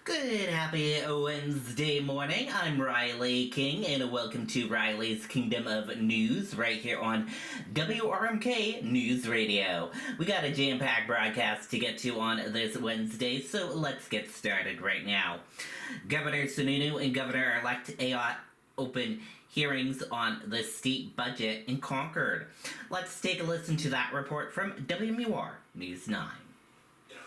Good happy Wednesday morning. I'm Riley King, and welcome to Riley's Kingdom of News right here on WRMK News Radio. We got a jam-packed broadcast to get to on this Wednesday, so let's get started right now. Governor Sununu and Governor-elect Ayotte open hearings on the state budget in Concord. Let's take a listen to that report from WMUR News 9.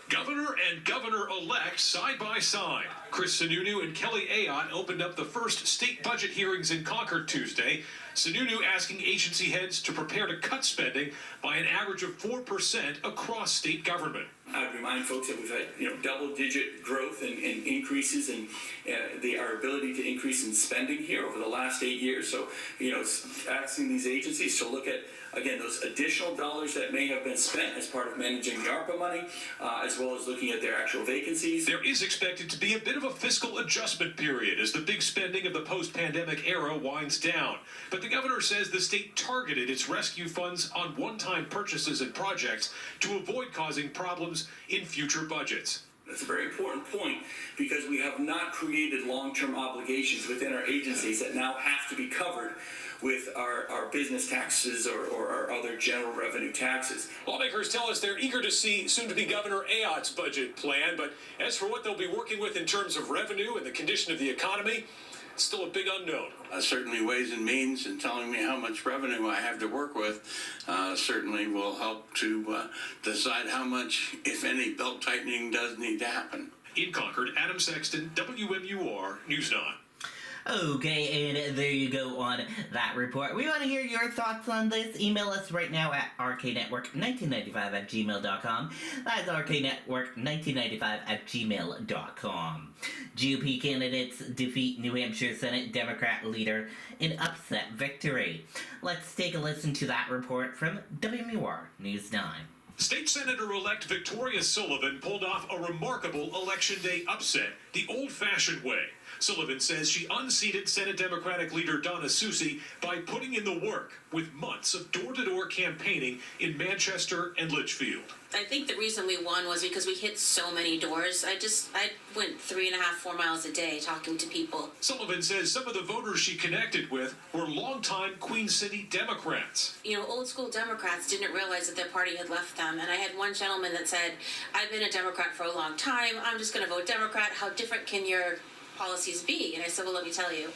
Governor and governor-elect side by side. Chris Sununu and Kelly Ayotte opened up the first state budget hearings in Concord Tuesday. Sununu asking agency heads to prepare to cut spending by an average of 4% across state government. I'd remind folks that we've had double-digit growth and increases in our ability to increase in spending here over the last 8 years. So asking these agencies to look at again those additional dollars that may have been spent as part of managing the ARPA money, as well as looking at their actual vacancies. There is expected to be a bit of a fiscal adjustment period as the big spending of the post-pandemic era winds down. But the governor says the state targeted its rescue funds on one-time purchases and projects to avoid causing problems in future budgets. That's a very important point because we have not created long-term obligations within our agencies that now have to be covered with our business taxes or our other general revenue taxes. Lawmakers tell us they're eager to see soon-to-be Governor Ayotte's budget plan, but as for what they'll be working with in terms of revenue and the condition of the economy, it's still a big unknown. Certainly Ways and Means and telling me how much revenue I have to work with certainly will help to decide how much, if any, belt tightening does need to happen. In Concord, Adam Sexton, WMUR News 9. Okay, and there you go on that report. We want to hear your thoughts on this. Email us right now at rknetwork1995@gmail.com. That's rknetwork1995@gmail.com. GOP candidates defeat New Hampshire Senate Democrat leader in upset victory. Let's take a listen to that report from WMUR News 9. State Senator-elect Victoria Sullivan pulled off a remarkable Election Day upset the old-fashioned way. Sullivan says she unseated Senate Democratic leader Donna Soucy by putting in the work with months of door-to-door campaigning in Manchester and Litchfield. I think the reason we won was because we hit so many doors. I went 3.5-4 miles a day talking to people. Sullivan says some of the voters she connected with were longtime Queen City Democrats. Old school Democrats didn't realize that their party had left them. And I had one gentleman that said, I've been a Democrat for a long time. I'm just going to vote Democrat. How different can your policies be? And I said, well, let me tell you.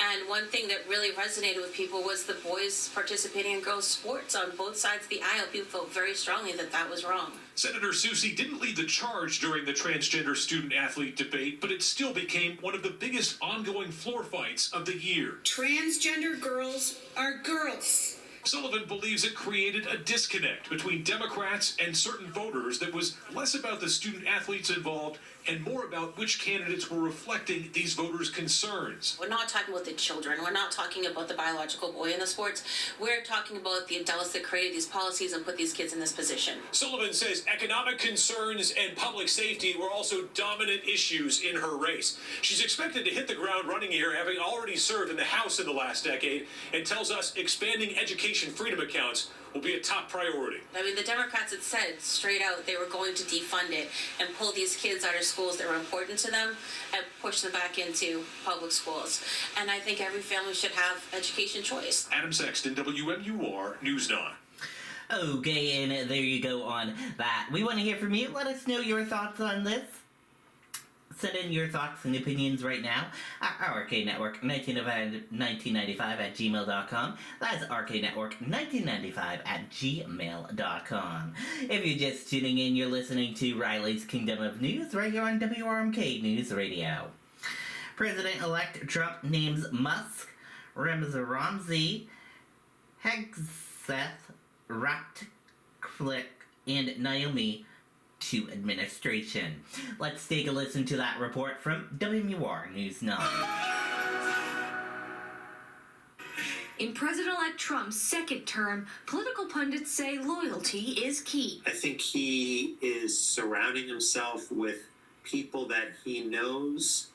And one thing that really resonated with people was the boys participating in girls' sports on both sides of the aisle. People felt very strongly that that was wrong. Senator Soucy didn't lead the charge during the transgender student-athlete debate, but it still became one of the biggest ongoing floor fights of the year. Transgender girls are girls. Sullivan believes it created a disconnect between Democrats and certain voters that was less about the student-athletes involved and more about which candidates were reflecting these voters' concerns. We're not talking about the children. We're not talking about the biological boy in the sports. We're talking about the adults that created these policies and put these kids in this position. Sullivan says economic concerns and public safety were also dominant issues in her race. She's expected to hit the ground running here, having already served in the House in the last decade, and tells us expanding education freedom accounts will be a top priority. The Democrats had said straight out they were going to defund it and pull these kids out of schools that were important to them and push them back into public schools. And I think every family should have education choice. Adam Sexton, WMUR News 9. Okay, and there you go on that. We want to hear from you. Let us know your thoughts on this. Send in your thoughts and opinions right now at rknetwork1995@gmail.com. That's rknetwork1995@gmail.com. If you're just tuning in, you're listening to Riley's Kingdom of News right here on WRMK News Radio. President-elect Trump names Musk, Ramsey, Hegseth, Ratcliffe, and Naomi to administration. Let's take a listen to that report from WMUR News 9. In President-elect Trump's second term, political pundits say loyalty is key. I think he is surrounding himself with people that he knows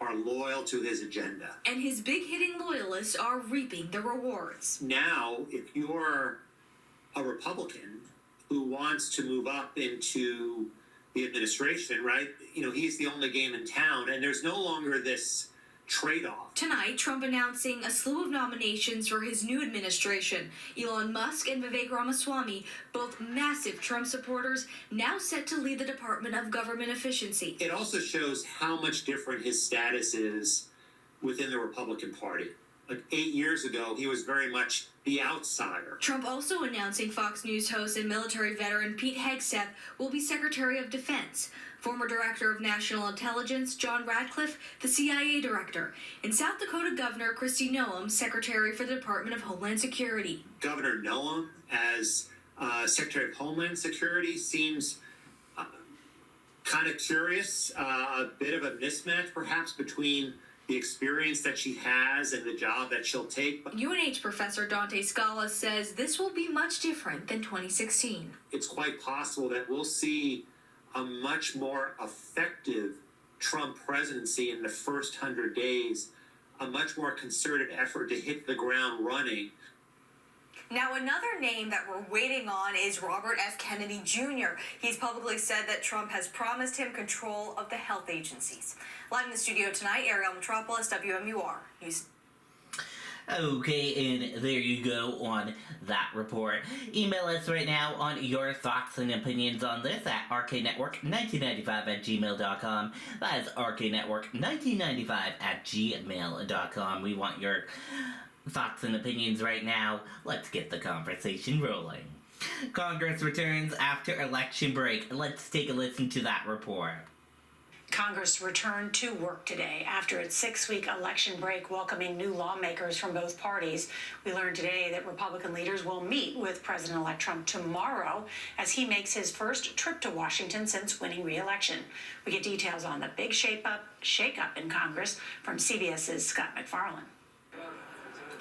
are loyal to his agenda. And his big-hitting loyalists are reaping the rewards. Now, if you're a Republican who wants to move up into the administration, right? He's the only game in town, and there's no longer this trade-off. Tonight, Trump announcing a slew of nominations for his new administration. Elon Musk and Vivek Ramaswamy, both massive Trump supporters, now set to lead the Department of Government Efficiency. It also shows how much different his status is within the Republican Party. Like 8 years ago, he was very much the outsider. Trump also announcing Fox News host and military veteran Pete Hegseth will be Secretary of Defense. Former Director of National Intelligence John Ratcliffe, the CIA Director. And South Dakota Governor Kristi Noem, Secretary for the Department of Homeland Security. Governor Noem as Secretary of Homeland Security seems kind of curious, a bit of a mismatch perhaps between the experience that she has and the job that she'll take. UNH professor Dante Scala says this will be much different than 2016. It's quite possible that we'll see a much more effective Trump presidency in the first 100 days, a much more concerted effort to hit the ground running. Now, another name that we're waiting on is Robert F. Kennedy Jr. He's publicly said that Trump has promised him control of the health agencies. Live in the studio tonight, Ariel Metropolis, WMUR News. Okay, and there you go on that report. Email us right now on your thoughts and opinions on this at rknetwork1995@gmail.com. That is rknetwork1995@gmail.com. We want your thoughts and opinions right now. Let's get the conversation rolling. Congress returns after election break. Let's take a listen to that report. Congress returned to work today after its 6-week election break, welcoming new lawmakers from both parties. We learned today that Republican leaders will meet with President-elect Trump tomorrow as he makes his first trip to Washington since winning re-election. We get details on the big shake-up in Congress from CBS's Scott McFarland.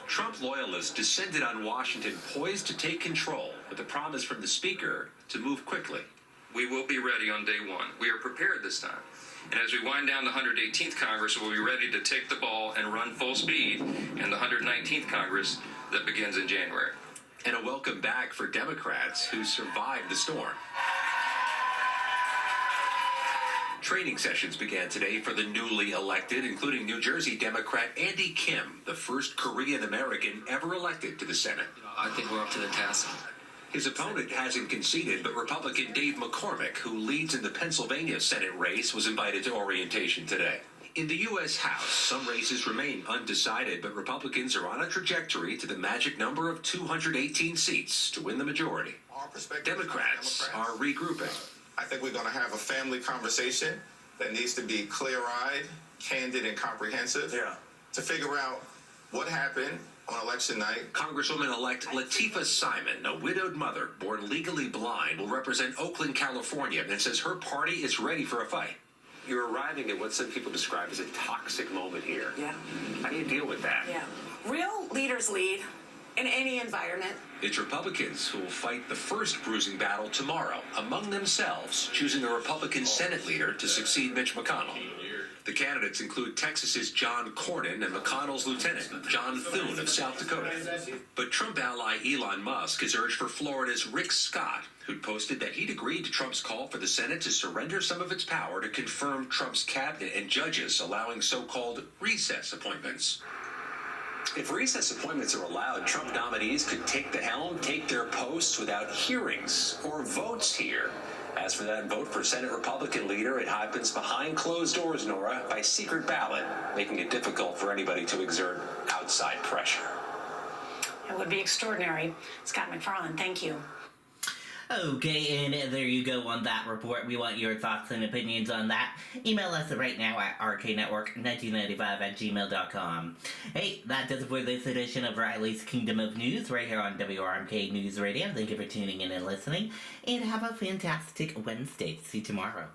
Trump loyalists descended on Washington, poised to take control, with a promise from the Speaker to move quickly. We will be ready on day one. We are prepared this time. And as we wind down the 118th Congress, we'll be ready to take the ball and run full speed in the 119th Congress that begins in January. And a welcome back for Democrats who survived the storm. Training sessions began today for the newly elected, including New Jersey Democrat Andy Kim, the first Korean American ever elected to the Senate. I think we're up to the task. His opponent hasn't conceded, but Republican Dave McCormick, who leads in the Pennsylvania Senate race, was invited to orientation today. In the U.S. House, some races remain undecided, but Republicans are on a trajectory to the magic number of 218 seats to win the majority. Democrats are regrouping. I think we're going to have a family conversation that needs to be clear-eyed, candid, and comprehensive to figure out what happened on election night. Congresswoman-elect Latifah Simon, a widowed mother born legally blind, will represent Oakland, California, and says her party is ready for a fight. You're arriving at what some people describe as a toxic moment here. Yeah. How do you deal with that? Yeah. Real leaders lead in any environment. It's Republicans who will fight the first bruising battle tomorrow, among themselves, choosing a Republican Senate leader to succeed Mitch McConnell. The candidates include Texas's John Cornyn and McConnell's lieutenant, John Thune of South Dakota. But Trump ally Elon Musk has urged for Florida's Rick Scott, who'd posted that he'd agreed to Trump's call for the Senate to surrender some of its power to confirm Trump's cabinet and judges, allowing so-called recess appointments. If recess appointments are allowed, Trump nominees could take the helm, take their posts without hearings or votes here. As for that vote for Senate Republican leader, it happens behind closed doors, Nora, by secret ballot, making it difficult for anybody to exert outside pressure. It would be extraordinary. Scott McFarland, thank you. Okay, and there you go on that report. We want your thoughts and opinions on that. Email us right now at rknetwork1995@gmail.com. Hey, that does it for this edition of Riley's Kingdom of News right here on WRMK News Radio. Thank you for tuning in and listening, and have a fantastic Wednesday. See you tomorrow.